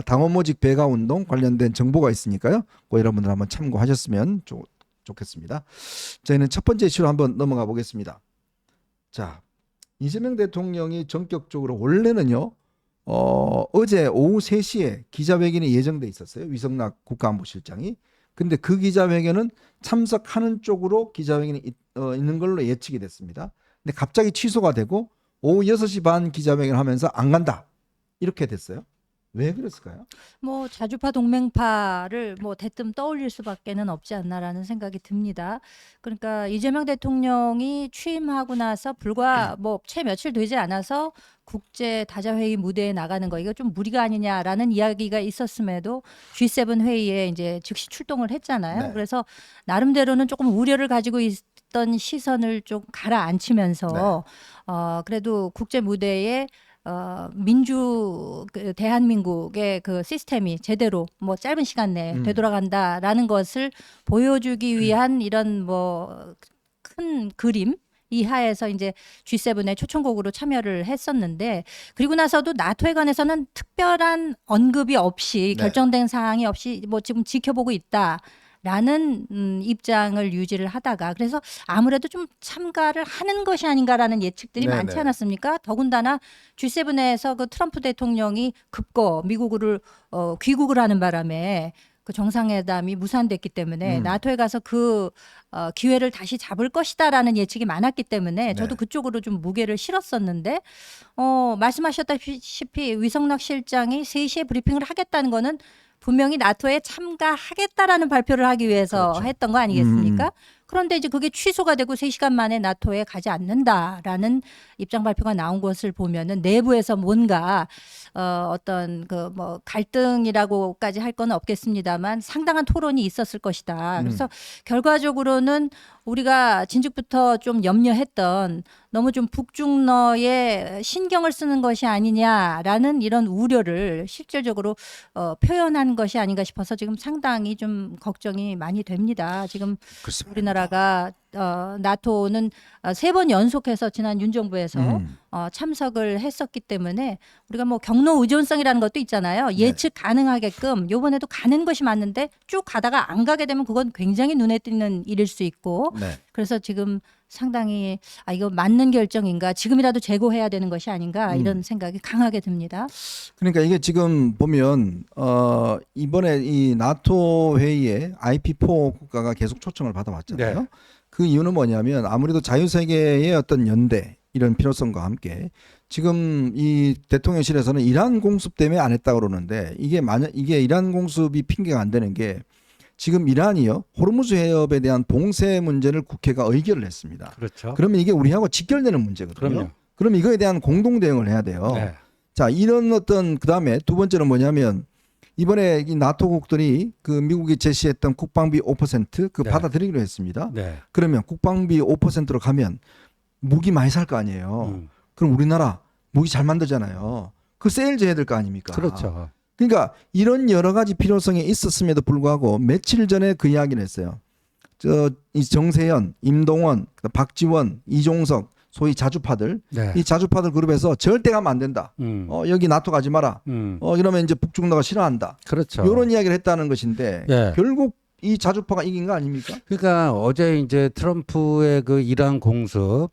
당원 모집 배가 운동 관련된 정보가 있으니까요. 그 여러분들 한번 참고하셨으면 좋겠습니다. 저희는 첫 번째 이슈로 한번 넘어가 보겠습니다. 자, 이재명 대통령이 전격적으로 원래는요. 어제 오후 3시에 기자회견이 예정돼 있었어요. 위성락 국가안보실장이. 근데 그 기자회견은 참석하는 쪽으로 기자회견이 있는 걸로 예측이 됐습니다. 근데 갑자기 취소가 되고 오후 6시 반 기자회견을 하면서 안 간다. 이렇게 됐어요. 왜 그랬을까요? 뭐 자주파 동맹파를 뭐 대뜸 떠올릴 수밖에는 없지 않나라는 생각이 듭니다. 그러니까 이재명 대통령이 취임하고 나서 불과 뭐 채 며칠 되지 않아서 국제 다자회의 무대에 나가는 거 이거 좀 무리가 아니냐라는 이야기가 있었음에도 G7 회의에 이제 즉시 출동을 했잖아요. 네. 그래서 나름대로는 조금 우려를 가지고 있던 시선을 좀 가라앉히면서 그래도 국제 무대에 대한민국의 그 시스템이 제대로 뭐 짧은 시간 내에 되돌아간다라는 것을 보여주기 위한 이런 뭐 큰 그림 이하에서 이제 G7의 초청국으로 참여를 했었는데 그리고 나서도 나토에 관해서는 특별한 언급이 없이 네. 결정된 사항이 없이 뭐 지금 지켜보고 있다. 라는 입장을 유지를 하다가 그래서 아무래도 좀 참가를 하는 것이 아닌가라는 예측들이 네네. 많지 않았습니까? 더군다나 G7에서 그 트럼프 대통령이 급거 미국을 귀국을 하는 바람에 그 정상회담이 무산됐기 때문에 나토에 가서 그 기회를 다시 잡을 것이다라는 예측이 많았기 때문에 저도 네. 그쪽으로 좀 무게를 실었었는데 말씀하셨다시피 위성락 실장이 3시에 브리핑을 하겠다는 거는 분명히 나토에 참가하겠다라는 발표를 하기 위해서 그렇죠. 했던 거 아니겠습니까? 그런데 이제 그게 취소가 되고 3시간 만에 나토에 가지 않는다라는 입장 발표가 나온 것을 보면은 내부에서 뭔가 어떤 그 뭐 갈등이라고까지 할 건 없겠습니다만 상당한 토론이 있었을 것이다. 그래서 결과적으로는 우리가 진즉부터 좀 염려했던 너무 좀 북중러에 신경을 쓰는 것이 아니냐라는 이런 우려를 실질적으로 표현한 것이 아닌가 싶어서 지금 상당히 좀 걱정이 많이 됩니다. 지금 그렇습니다. 우리나라가 나토는 3번 연속해서 지난 윤 정부에서 참석을 했었기 때문에 우리가 뭐 경로 의존성이라는 것도 있잖아요. 예측 가능하게끔 요번에도 가는 것이 맞는데 쭉 가다가 안 가게 되면 그건 굉장히 눈에 띄는 일일 수 있고 네. 그래서 지금 상당히 이거 맞는 결정인가 지금이라도 재고해야 되는 것이 아닌가 이런 생각이 강하게 듭니다. 그러니까 이게 지금 보면 이번에 이 나토 회의에 IP4 국가가 계속 초청을 받아왔잖아요. 네. 그 이유는 뭐냐면 아무래도 자유세계의 어떤 연대 이런 필요성과 함께 지금 이 대통령실에서는 이란 공습 때문에 안 했다고 그러는데 이게 이란 공습이 핑계가 안 되는 게 지금 이란이요 호르무즈 해협에 대한 봉쇄 문제를 국회가 의결을 했습니다. 그렇죠. 그러면 이게 우리하고 직결되는 문제거든요. 그럼요. 그럼 이거에 대한 공동 대응을 해야 돼요. 네. 자, 이런 어떤 그다음에 두 번째는 뭐냐면 이번에 이 나토국들이 그 미국이 제시했던 국방비 5% 네. 받아들이기로 했습니다. 네. 그러면 국방비 5%로 가면 무기 많이 살 거 아니에요. 그럼 우리나라 무기 잘 만들잖아요. 그 세일즈 해야 될 거 아닙니까? 그렇죠. 그러니까 이런 여러 가지 필요성이 있었음에도 불구하고 며칠 전에 그 이야기를 했어요. 이 정세현, 임동원, 박지원, 이종석 소위 자주파들 네. 이 자주파들 그룹에서 절대 가면 안 된다. 여기 나토 가지 마라. 이러면 이제 북중러가 싫어한다. 그렇죠. 이런 이야기를 했다는 것인데 예. 결국 이 자주파가 이긴 거 아닙니까? 그러니까 어제 이제 트럼프의 그 이란 공습,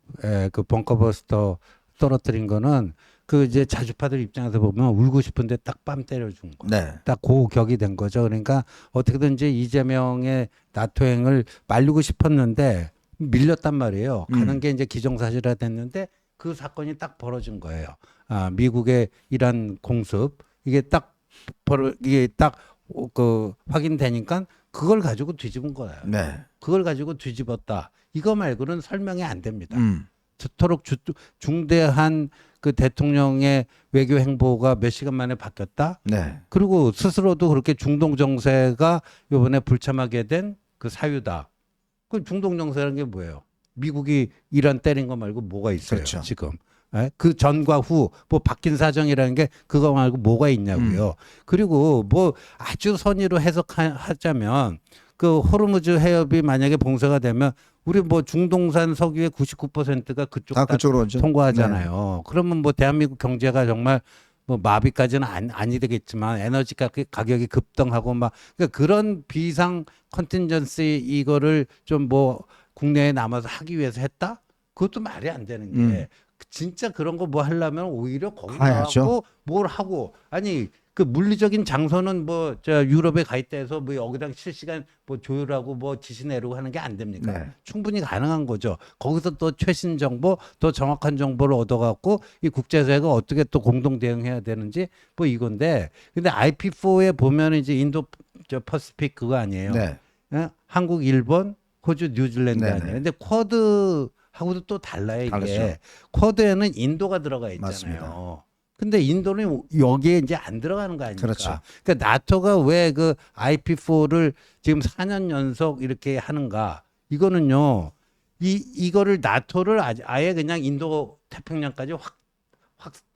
그 벙커버스터 떨어뜨린 거는 그 이제 자주파들 입장에서 보면 울고 싶은데 딱 뺨 때려준 거. 네. 딱 고격이 된 거죠. 그러니까 어떻게든지 이재명의 나토행을 말리고 싶었는데 밀렸단 말이에요. 가는 게 이제 기정사실화 됐는데 그 사건이 딱 벌어진 거예요. 미국의 이란 공습 이게 딱 그 확인되니까 그걸 가지고 뒤집은 거예요. 네. 그걸 가지고 뒤집었다. 이거 말고는 설명이 안 됩니다. 저토록 중대한 그 대통령의 외교 행보가 몇 시간 만에 바뀌었다. 네. 그리고 스스로도 그렇게 중동 정세가 이번에 불참하게 된 그 사유다. 그 중동 정세라는 게 뭐예요? 미국이 이란 때린 거 말고 뭐가 있어요? 그렇죠. 지금. 그 전과 후 뭐 바뀐 사정이라는 게 그거 말고 뭐가 있냐고요. 그리고 뭐 아주 선의로 해석하자면 그 호르무즈 해협이 만약에 봉쇄가 되면 우리 뭐 중동산 석유의 99%가 그쪽 다 그쪽으로 오죠. 통과하잖아요. 그러면 뭐 대한민국 경제가 정말 뭐 마비까지는 아니 되겠지만 에너지 가격이 급등하고 막 그러니까 그런 비상 컨틴전시 이거를 좀 뭐 국내에 남아서 하기 위해서 했다? 그것도 말이 안 되는 게 진짜 그런 거 뭐 하려면 오히려 거기 가야죠. 가고 뭘 하고 아니 그 물리적인 장소는 뭐 저 유럽에 가 있다 해서 뭐 여기랑 실시간 뭐 조율하고 뭐 지시 내리고 하는 게 안 됩니까? 네. 충분히 가능한 거죠. 거기서 또 최신 정보, 더 정확한 정보를 얻어갖고 이 국제사회가 어떻게 또 공동 대응해야 되는지 뭐 이건데 근데 IP4에 보면 이제 인도 저 퍼시픽 그거 아니에요. 네. 예? 한국, 일본, 호주, 뉴질랜드 네네. 아니에요. 근데 쿼드하고도 또 달라요, 이게. 다르죠. 쿼드에는 인도가 들어가 있잖아요. 맞습니다. 근데 인도는 여기에 이제 안 들어가는 거 아닙니까? 그렇죠. 그러니까 나토가 왜 그 IP4를 지금 4년 연속 이렇게 하는가? 이거는요. 이거를 나토를 아예 그냥 인도 태평양까지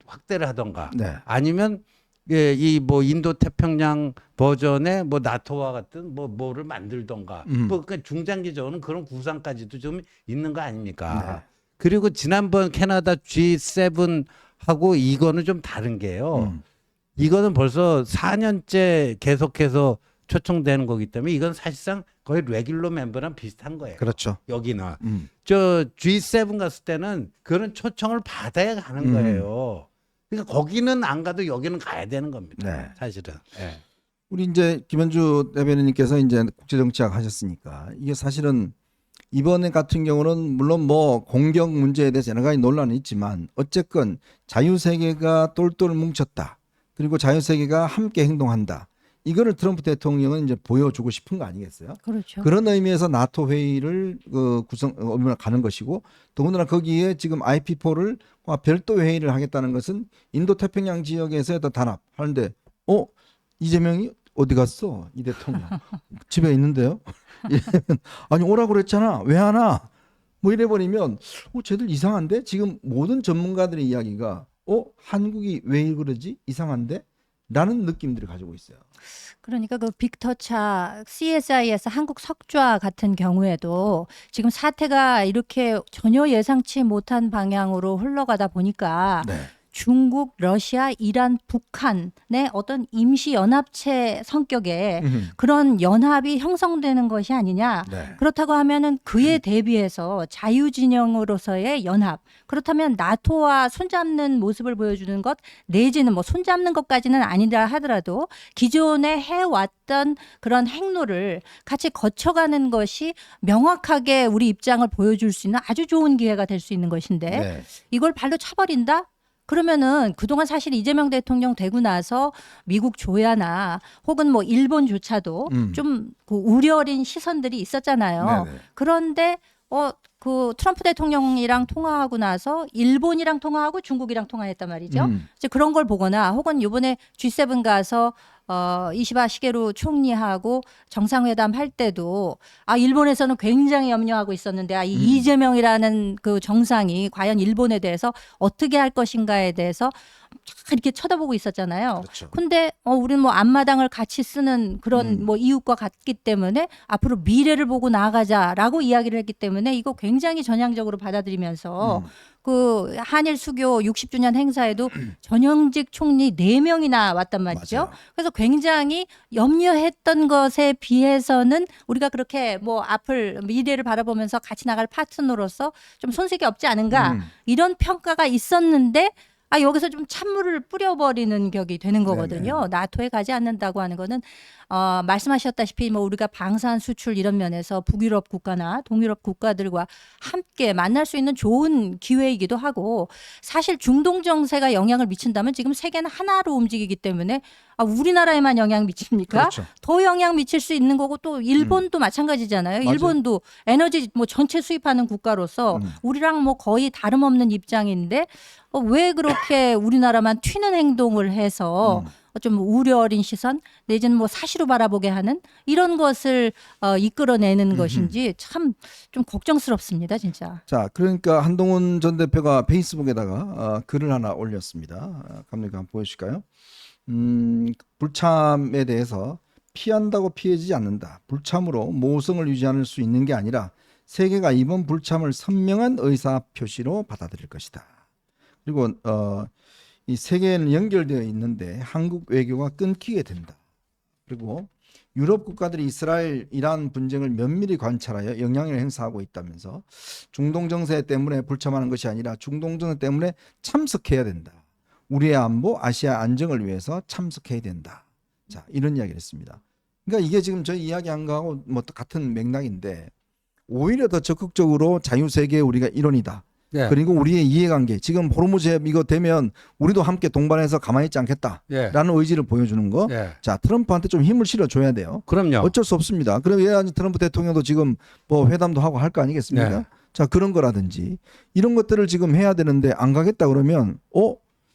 확대를 하던가. 네. 아니면 예, 이 뭐 인도 태평양 버전의 뭐 나토와 같은 뭐를 만들던가. 뭐 그러니까 중장기적으로는 그런 구상까지도 좀 있는 거 아닙니까? 네. 그리고 지난번 캐나다 G7 하고 이거는 좀 다른 게요. 이거는 벌써 4년째 계속해서 초청되는 거기 때문에 이건 사실상 거의 레귤러 멤버랑 비슷한 거예요. 그렇죠. 여기는 저 G7 갔을 때는 그런 초청을 받아야 가는 거예요. 그러니까 거기는 안 가도 여기는 가야 되는 겁니다. 네. 사실은. 예. 우리 이제 김현주 대변인님께서 이제 국제정치학 하셨으니까 이게 사실은 이번에 같은 경우는 물론 뭐 공격 문제에 대해서 여러 가지 논란은 있지만 어쨌건 자유세계가 똘똘 뭉쳤다. 그리고 자유세계가 함께 행동한다. 이거를 트럼프 대통령은 이제 보여주고 싶은 거 아니겠어요? 그렇죠. 그런 의미에서 나토 회의를 가는 것이고 더군다나 거기에 지금 IP4를 별도 회의를 하겠다는 것은 인도 태평양 지역에서의 단합 하는데 이재명이 어디 갔어? 이 대통령 집에 있는데요. 아니 오라고 그랬잖아. 왜 안 와? 뭐 이래버리면 쟤들 이상한데? 지금 모든 전문가들의 이야기가 한국이 왜 그러지? 이상한데? 라는 느낌들을 가지고 있어요. 그러니까 그 빅터차 CSI에서 한국 석좌 같은 경우에도 지금 사태가 이렇게 전혀 예상치 못한 방향으로 흘러가다 보니까 네. 중국, 러시아, 이란, 북한의 어떤 임시 연합체 성격의 그런 연합이 형성되는 것이 아니냐. 네. 그렇다고 하면은 그에 대비해서 자유진영으로서의 연합. 그렇다면 나토와 손잡는 모습을 보여주는 것 내지는 뭐 손잡는 것까지는 아니라 하더라도 기존에 해왔던 그런 행로를 같이 거쳐가는 것이 명확하게 우리 입장을 보여줄 수 있는 아주 좋은 기회가 될 수 있는 것인데 네. 이걸 발로 차버린다? 그러면은 그동안 사실 이재명 대통령 되고 나서 미국 조야나 혹은 뭐 일본조차도 좀 그 우려어린 시선들이 있었잖아요. 네네. 그런데 그 트럼프 대통령이랑 통화하고 나서 일본이랑 통화하고 중국이랑 통화했단 말이죠. 이제 그런 걸 보거나 혹은 이번에 G7 가서 이시바 시게루 총리하고 정상회담 할 때도 일본에서는 굉장히 염려하고 있었는데 이 이재명이라는 그 정상이 과연 일본에 대해서 어떻게 할 것인가에 대해서 이렇게 쳐다보고 있었잖아요. 그렇죠. 근데 우리는 뭐 앞마당을 같이 쓰는 그런 뭐 이웃과 같기 때문에 앞으로 미래를 보고 나아가자라고 이야기를 했기 때문에 이거 굉장히 전향적으로 받아들이면서 그 한일 수교 60주년 행사에도 전형직 총리 4명이나 왔단 말이죠. 맞아요. 그래서 굉장히 염려했던 것에 비해서는 우리가 그렇게 뭐 앞을 미래를 바라보면서 같이 나갈 파트너로서 좀 손색이 없지 않은가 이런 평가가 있었는데 여기서 좀 찬물을 뿌려버리는 격이 되는 거거든요. 네네. 나토에 가지 않는다고 하는 거는 말씀하셨다시피 뭐 우리가 방산 수출 이런 면에서 북유럽 국가나 동유럽 국가들과 함께 만날 수 있는 좋은 기회이기도 하고 사실 중동 정세가 영향을 미친다면 지금 세계는 하나로 움직이기 때문에 우리나라에만 영향 미칩니까? 그렇죠. 더 영향 미칠 수 있는 거고 또 일본도 마찬가지잖아요. 맞아요. 일본도 에너지 뭐 전체 수입하는 국가로서 우리랑 뭐 거의 다름없는 입장인데 왜 그렇게 우리나라만 튀는 행동을 해서 좀 우려 어린 시선 내지는 뭐 사시로 바라보게 하는 이런 것을 이끌어내는 것인지 참 좀 걱정스럽습니다, 진짜. 자, 그러니까 한동훈 전 대표가 페이스북에다가 글을 하나 올렸습니다. 감독님 한번 보여주실까요? 불참에 대해서 피한다고 피해지지 않는다. 불참으로 모성을 유지할 수 있는 게 아니라 세계가 이번 불참을 선명한 의사 표시로 받아들일 것이다. 그리고 이 세계는 연결되어 있는데 한국 외교가 끊기게 된다. 그리고 유럽 국가들이 이스라엘 이란 분쟁을 면밀히 관찰하여 영향을 행사하고 있다면서 중동 정세 때문에 불참하는 것이 아니라 중동 정세 때문에 참석해야 된다. 우리의 안보, 아시아 안정을 위해서 참석해야 된다. 자, 이런 이야기를 했습니다. 그러니까 이게 지금 저희 이야기한 거하고 뭐 같은 맥락인데 오히려 더 적극적으로 자유세계의 우리가 일원이다. 예. 그리고 우리의 이해관계, 지금 호르무즈 해협 이거 되면 우리도 함께 동반해서 가만히 있지 않겠다라는 예. 의지를 보여주는 거. 예. 자, 트럼프한테 좀 힘을 실어줘야 돼요. 그럼요. 어쩔 수 없습니다. 그래야 트럼프 대통령도 지금 뭐 회담도 하고 할 거 아니겠습니까? 네. 자, 그런 거라든지 이런 것들을 지금 해야 되는데 안 가겠다 그러면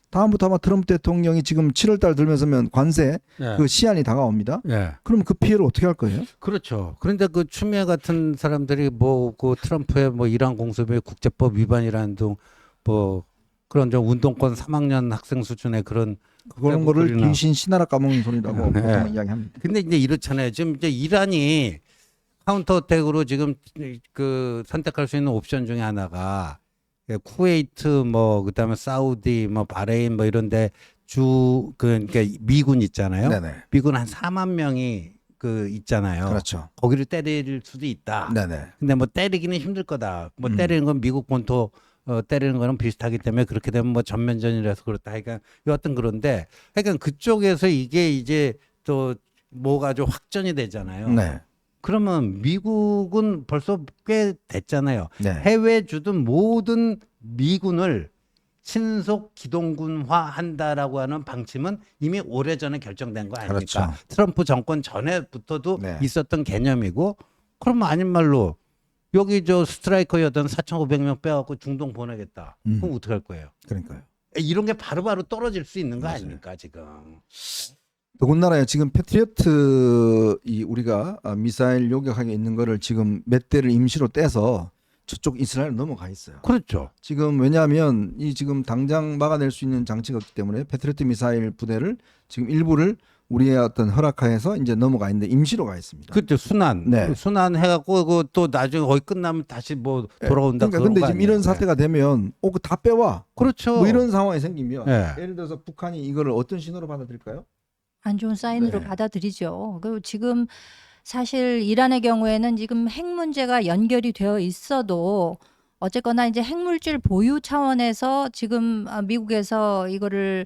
다음부터 아마 트럼프 대통령이 지금 7월 달 들면서면 관세 예. 그 시한이 다가옵니다. 예. 그럼 그 피해를 어떻게 할 거예요? 그렇죠. 그런데 그 추미애 같은 사람들이 뭐 그 트럼프의 뭐 이란 공습의 국제법 위반이라는 등 뭐 그런 좀 운동권 3학년 학생 수준의 그런 그런 거를 목소리나. 귀신 신하라 까먹는 소리라고 네. 보통 이야기합니다. 근데 이제 이렇잖아요. 지금 이제 이란이 카운터 어택으로 지금 그 선택할 수 있는 옵션 중에 하나가 쿠웨이트 뭐 그다음에 사우디 뭐 바레인 뭐 이런데 그러니까 미군 있잖아요. 네네. 미군 한 4만 명이 그 있잖아요. 그렇죠. 거기를 때릴 수도 있다. 네네. 근데 뭐 때리기는 힘들 거다. 뭐 때리는 건 미국 본토 때리는 거는 비슷하기 때문에 그렇게 되면 뭐 전면전이라서 그렇다. 그러니까 여하튼 그런데 그러니까 그쪽에서 이게 이제 또 뭐가 좀 확전이 되잖아요. 네. 그러면 미국은 벌써 꽤 됐잖아요. 네. 해외 주둔 모든 미군을 신속 기동군화 한다라고 하는 방침은 이미 오래전에 결정된 거 아닙니까? 그렇죠. 트럼프 정권 전에부터도 네. 있었던 개념이고 그러면 아닌 말로 여기 저 스트라이커였던 4,500명 빼갖고 중동 보내겠다. 그럼 어떻게 할 거예요? 그러니까요. 이런 게 바로바로 떨어질 수 있는 거 맞아요. 아닙니까 지금? 더군다나 지금 패트리어트 우리가 미사일 요격하게 있는 거를 지금 몇 대를 임시로 떼서 저쪽 이스라엘 넘어가 있어요. 그렇죠. 지금 왜냐하면 이 지금 당장 막아낼 수 있는 장치가 없기 때문에 패트리어트 미사일 부대를 지금 일부를 우리의 어떤 허락하에서 이제 넘어가 있는데 임시로 가 있습니다. 그때 순환, 네. 순환 해갖고 또 나중에 거의 끝나면 다시 뭐 돌아온다. 그러니까 그런 근데 거 지금 아니에요? 이런 사태가 되면 그 다 빼와. 그렇죠. 뭐 이런 상황이 생기면 네. 예를 들어서 북한이 이거를 어떤 신호로 받아들일까요? 안 좋은 사인으로 네. 받아들이죠. 그리고 지금 사실 이란의 경우에는 지금 핵 문제가 연결이 되어 있어도 어쨌거나 이제 핵물질 보유 차원에서 지금 미국에서 이거를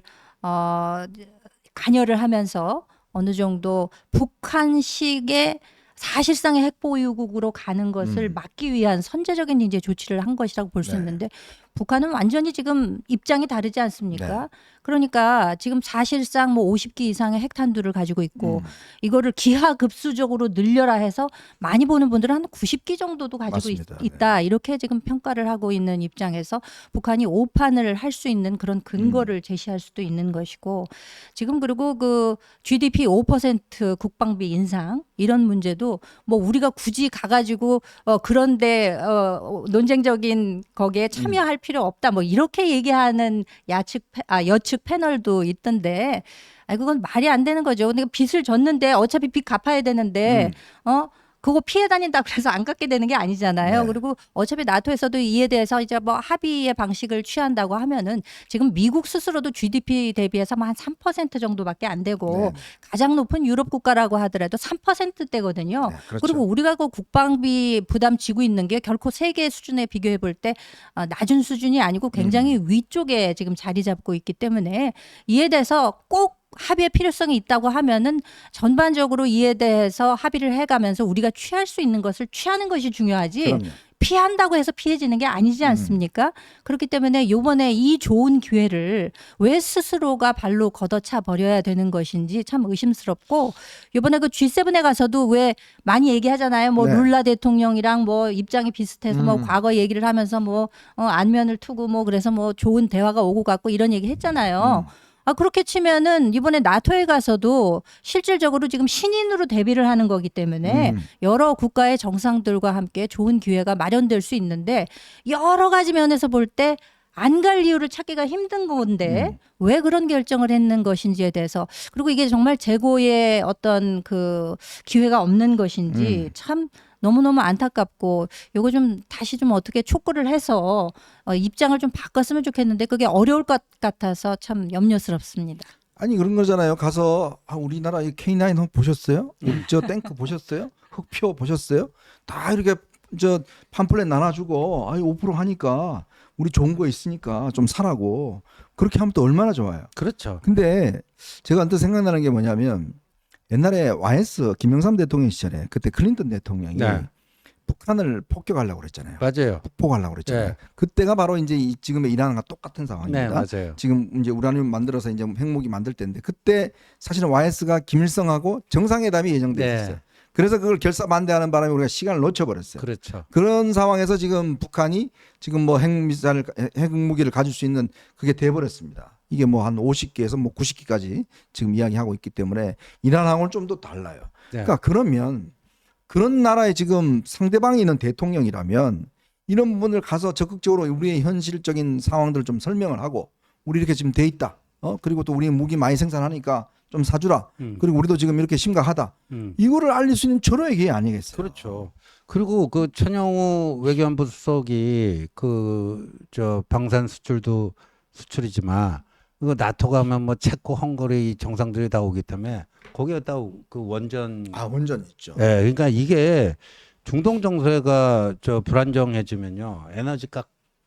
관여를 하면서 어느 정도 북한식의 사실상의 핵 보유국으로 가는 것을 막기 위한 선제적인 이제 조치를 한 것이라고 볼 수 네. 있는데 북한은 완전히 지금 입장이 다르지 않습니까? 네. 그러니까 지금 사실상 뭐 50기 이상의 핵탄두를 가지고 있고 이거를 기하급수적으로 늘려라 해서 많이 보는 분들은 한 90기 정도도 가지고 맞습니다. 있다. 이렇게 지금 평가를 하고 있는 입장에서 북한이 오판을 할 수 있는 그런 근거를 제시할 수도 있는 것이고 지금 그리고 그 GDP 5% 국방비 인상 이런 문제도 뭐 우리가 굳이 가가지고 그런데 논쟁적인 거기에 참여할 필요 없다. 뭐 이렇게 얘기하는 여측 패널도 있던데, 그건 말이 안 되는 거죠. 근데 빚을 졌는데 어차피 빚 갚아야 되는데, 그거 피해 다닌다 그래서 안 갚게 되는 게 아니잖아요. 네. 그리고 어차피 나토에서도 이에 대해서 이제 뭐 합의의 방식을 취한다고 하면은 지금 미국 스스로도 GDP 대비해서 한 3% 정도밖에 안 되고 네. 가장 높은 유럽 국가라고 하더라도 3%대거든요. 네, 그렇죠. 그리고 우리가 그 국방비 부담 지고 있는 게 결코 세계 수준에 비교해 볼 때 낮은 수준이 아니고 굉장히 위쪽에 지금 자리 잡고 있기 때문에 이에 대해서 꼭 합의의 필요성이 있다고 하면은 전반적으로 이에 대해서 합의를 해가면서 우리가 취할 수 있는 것을 취하는 것이 중요하지 그럼요. 피한다고 해서 피해지는 게 아니지 않습니까? 그렇기 때문에 요번에 이 좋은 기회를 왜 스스로가 발로 걷어차 버려야 되는 것인지 참 의심스럽고 요번에 그 G7에 가서도 왜 많이 얘기하잖아요. 뭐 네. 룰라 대통령이랑 뭐 입장이 비슷해서 뭐 과거 얘기를 하면서 뭐 안면을 투고 뭐 그래서 뭐 좋은 대화가 오고 갔고 이런 얘기 했잖아요. 그렇게 치면은 이번에 나토에 가서도 실질적으로 지금 신인으로 데뷔를 하는 거기 때문에 여러 국가의 정상들과 함께 좋은 기회가 마련될 수 있는데 여러 가지 면에서 볼 때 안 갈 이유를 찾기가 힘든 건데 왜 그런 결정을 했는 것인지에 대해서 그리고 이게 정말 재고의 어떤 그 기회가 없는 것인지 참 너무너무 안타깝고 요거 좀 다시 좀 어떻게 촉구를 해서 입장을 좀 바꿨으면 좋겠는데 그게 어려울 것 같아서 참 염려스럽습니다. 아니 그런 거잖아요. 가서 우리나라 이 K9 보셨어요? 저 탱크 보셨어요? 흑표 보셨어요? 다 이렇게 저 팜플렛 나눠주고 5% 하니까 우리 좋은 거 있으니까 좀 사라고 그렇게 하면 또 얼마나 좋아요. 그렇죠. 근데 제가 언뜻 생각나는 게 뭐냐면 옛날에 YS 김영삼 대통령 시절에 그때 클린턴 대통령이 네. 북한을 폭격하려고 그랬잖아요. 맞아요. 북폭하려고 그랬잖아요. 네. 그때가 바로 이제 지금의 이란과 똑같은 상황입니다. 네, 맞아요. 지금 이제 우라늄 만들어서 이제 핵무기 만들 때인데 그때 사실은 YS가 김일성하고 정상회담이 예정돼 네. 있었어요. 그래서 그걸 결사반대하는 바람에 우리가 시간을 놓쳐버렸어요. 그렇죠. 그런 상황에서 지금 북한이 지금 뭐 핵무기를 가질 수 있는 그게 돼버렸습니다. 이게 뭐 한 50기에서 뭐 90기까지 지금 이야기하고 있기 때문에 이란하고는 좀 더 달라요. 네. 그러니까 그러면 그런 나라에 지금 상대방이 있는 대통령이라면 이런 부분을 가서 적극적으로 우리의 현실적인 상황들을 좀 설명을 하고 우리 이렇게 지금 돼 있다. 그리고 또 우리 무기 많이 생산하니까 좀 사주라. 그리고 우리도 지금 이렇게 심각하다. 이거를 알릴 수 있는 절호의 기회 아니겠어요? 그렇죠. 그리고 그 천영우 외교안보 수석이 그 저 방산 수출도 수출이지만 이거 나토 가면 뭐 체코, 헝가리 정상들이 다 오기 때문에 거기에다 그 원전. 원전 있죠. 예, 그러니까 이게 중동 정세가 저 불안정해지면요 에너지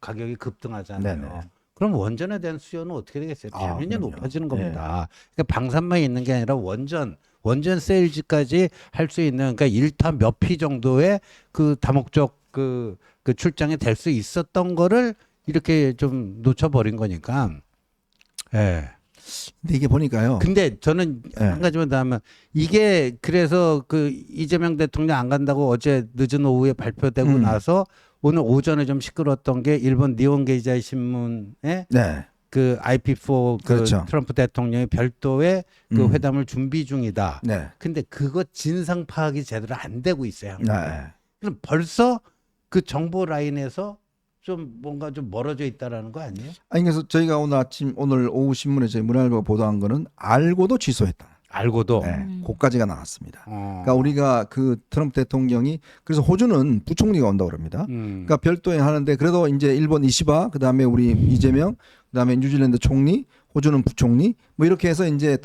가격이 급등하잖아요. 네네. 그럼 원전에 대한 수요는 어떻게 되겠어요? 당연히 그럼요. 높아지는 겁니다. 그러니까 방산만 있는 게 아니라 원전 세일즈까지 할 수 있는 그러니까 1타 몇 피 정도의 그 다목적 그 출장이 될 수 있었던 거를 이렇게 좀 놓쳐버린 거니까. 예. 근데 이게 보니까요. 근데 저는 예. 한 가지만 더 하면 이게 그래서 그 이재명 대통령 안 간다고 어제 늦은 오후에 발표되고 나서 오늘 오전에 좀 시끄러웠던 게 일본 니혼 게이자이 신문에 네. 그 IP4 그 그렇죠. 트럼프 대통령이 별도의 그 회담을 준비 중이다. 네. 근데 그거 진상 파악이 제대로 안 되고 있어요. 네. 그럼 벌써 그 정보 라인에서 좀 뭔가 좀 멀어져 있다라는 거 아니에요? 아니 그래서 저희가 오늘 오후 신문에 저희 문화일보가 보도한 거는 알고도 취소했다. 알고도. 네. 그까지가 나왔습니다. 어. 그러니까 우리가 그 트럼프 대통령이 그래서 호주는 부총리가 온다고 그럽니다. 그러니까 별도에 하는데 그래도 이제 일본 이시바 그다음에 우리 이재명 그다음에 뉴질랜드 총리 호주는 부총리 뭐 이렇게 해서 이제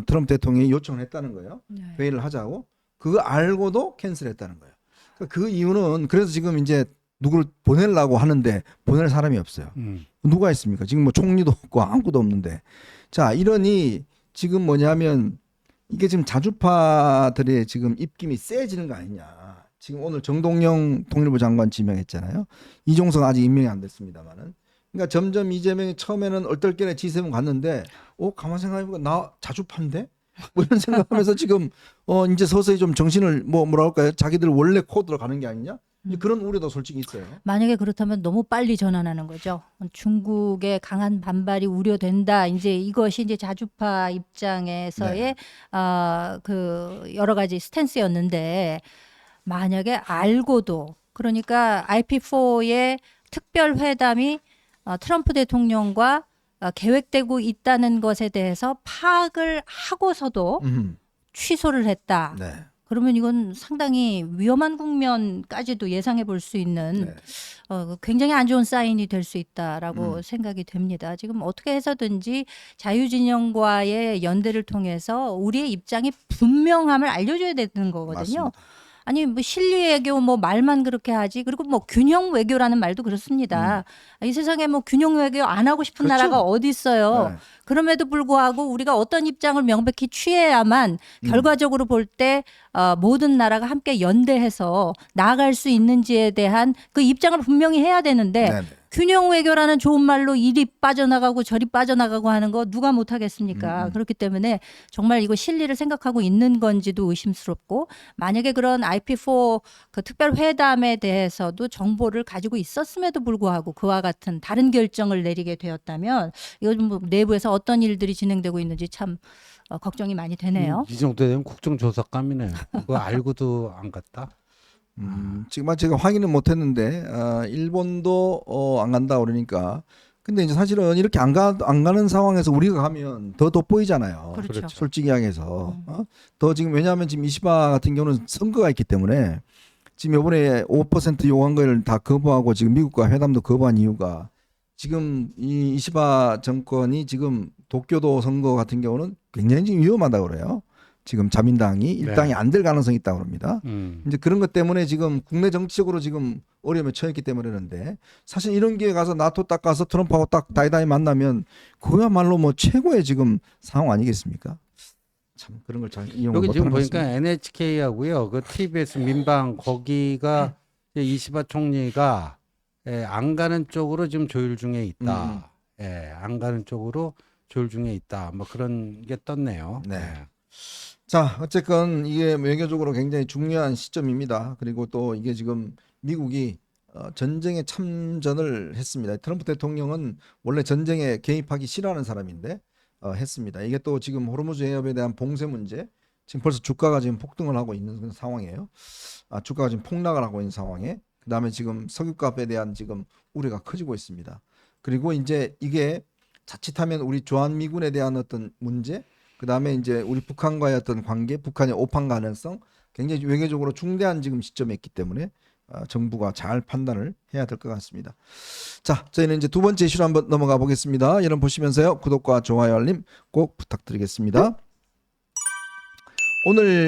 트럼프 대통령이 요청을 했다는 거예요. 네. 회의를 하자고 그거 알고도 캔슬했다는 거예요. 그러니까 그 이유는 그래서 지금 이제 누구를 보내려고 하는데 보낼 사람이 없어요. 누가 있습니까? 지금 뭐 총리도 없고 아무것도 없는데. 자, 이러니 지금 뭐냐면 이게 지금 자주파들의 지금 입김이 세지는 거 아니냐. 지금 오늘 정동영 통일부 장관 지명했잖아요. 이종석 아직 임명이 안 됐습니다만은. 그러니까 점점 이재명이 처음에는 얼떨결에 G7 갔는데 가만 생각해보니까 나 자주파인데? 뭐 이런 생각하면서 지금 이제 서서히 좀 정신을 뭐라 할까요? 자기들 원래 코드로 가는 게 아니냐? 이제 그런 우려도 솔직히 있어요. 만약에 그렇다면 너무 빨리 전환하는 거죠. 중국의 강한 반발이 우려된다. 이제 이것이 이제 자주파 입장에서의 그 여러 가지 스탠스였는데 만약에 알고도 그러니까 IP4의 특별 회담이 트럼프 대통령과 계획되고 있다는 것에 대해서 파악을 하고서도 취소를 했다. 네. 그러면 이건 상당히 위험한 국면까지도 예상해 볼 수 있는 굉장히 안 좋은 사인이 될 수 있다라고 생각이 됩니다. 지금 어떻게 해서든지 자유진영과의 연대를 통해서 우리의 입장이 분명함을 알려줘야 되는 거거든요. 맞습니다. 아니 뭐 실리 외교 뭐 말만 그렇게 하지 그리고 뭐 균형 외교라는 말도 그렇습니다. 이 세상에 뭐 균형 외교 안 하고 싶은 그렇죠. 나라가 어디 있어요. 네. 그럼에도 불구하고 우리가 어떤 입장을 명백히 취해야만 결과적으로 볼 때 모든 나라가 함께 연대해서 나아갈 수 있는지에 대한 그 입장을 분명히 해야 되는데 네. 균형 외교라는 좋은 말로 이리 빠져나가고 저리 빠져나가고 하는 거 누가 못하겠습니까? 그렇기 때문에 정말 이거 실리를 생각하고 있는 건지도 의심스럽고 만약에 그런 IP4 그 특별 회담에 대해서도 정보를 가지고 있었음에도 불구하고 그와 같은 다른 결정을 내리게 되었다면 이거 좀 뭐 내부에서 어떤 일들이 진행되고 있는지 참 걱정이 많이 되네요. 이 정도 되면 국정조사감이네. 그거 알고도 안 갔다. 지금 제가 확인은 못했는데 일본도 안 간다 그러니까 근데 이제 사실은 이렇게 안 가는 상황에서 우리가 가면 더 돋보이잖아요. 그렇죠. 솔직히 이야기해서 더 지금 왜냐하면 지금 이시바 같은 경우는 선거가 있기 때문에 지금 이번에 5% 요구한 걸 다 거부하고 지금 미국과 회담도 거부한 이유가 지금 이 이시바 정권이 지금 도쿄도 선거 같은 경우는 굉장히 지금 위험하다고 그래요. 지금 자민당이 일당이 안 될 가능성이 있다고 합니다. 이제 그런 것 때문에 지금 국내 정치적으로 지금 어려움에 처했기 때문에 그러는데 사실 이런 기회 가서 나토 딱 가서 트럼프하고 딱 다이다이 만나면 그야말로 뭐 최고의 지금 상황 아니겠습니까? 참 그런 걸 잘 이용을 여기 지금 못하는 것 보니까 같습니다. NHK하고요, 그 TBS 민방 거기가 이제 이시바 총리가 안 가는 쪽으로 지금 조율 중에 있다. 안 가는 쪽으로 조율 중에 있다. 뭐 그런 게 떴네요. 네. 자, 어쨌건 이게 외교적으로 굉장히 중요한 시점입니다. 그리고 또 이게 지금 미국이 전쟁에 참전을 했습니다. 트럼프 대통령은 원래 전쟁에 개입하기 싫어하는 사람인데 했습니다. 이게 또 지금 호르무즈 해협에 대한 봉쇄 문제, 지금 벌써 주가가 지금 폭등을 하고 있는 그런 상황이에요. 주가가 지금 폭락을 하고 있는 상황에 그다음에 지금 석유값에 대한 지금 우려가 커지고 있습니다. 그리고 이제 이게 자칫하면 우리 주한미군에 대한 어떤 문제, 그다음에 이제 우리 북한과의 어떤 관계, 북한의 오판 가능성 굉장히 외교적으로 중대한 지금 시점에 있기 때문에 정부가 잘 판단을 해야 될 것 같습니다. 자, 저희는 이제 두 번째 이슈로 한번 넘어가 보겠습니다. 여러분 보시면서요. 구독과 좋아요, 알림 꼭 부탁드리겠습니다. 오늘